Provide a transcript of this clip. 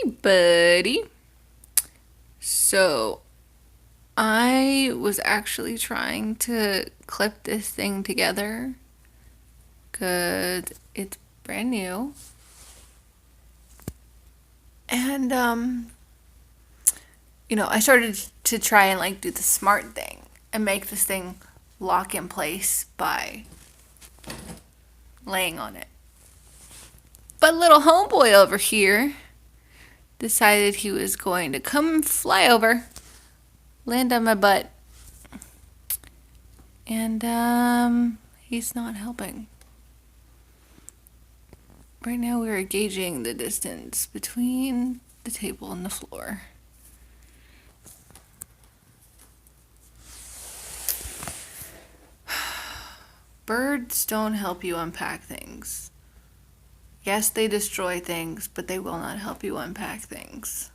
Hey, buddy. So, I was actually trying to clip this thing together because it's brand new. And, I started to try and do the smart thing and make this thing lock in place by laying on it. But little homeboy over here decided he was going to come fly over, land on my butt, and, he's not helping. Right now we're gauging the distance between the table and the floor. Birds don't help you unpack things. Yes, they destroy things, but they will not help you unpack things.